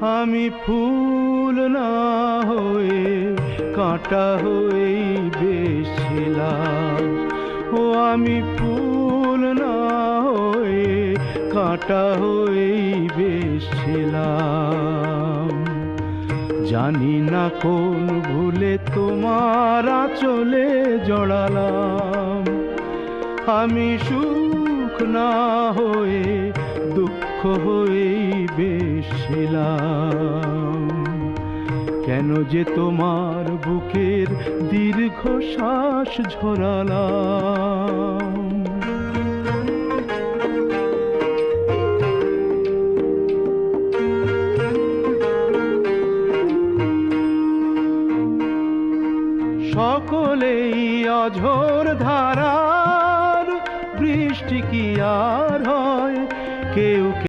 আমি ফুল না হয়ে কাঁটা হয়েই বেশিলাম। ও আমি ফুল না হয়ে কাঁটা হয়েই বেশিলাম। জানি না কোন ভুলে তোমার আঁচলে জড়ালাম। আমি সুখ না হয়ে দুঃখ হয়েই বেশিলাম। কেন যে তোমার বুকের দীর্ঘ শ্বাস ঝরালাম। সকলেই অঝোর ধারার বৃষ্টি কি আর হয়?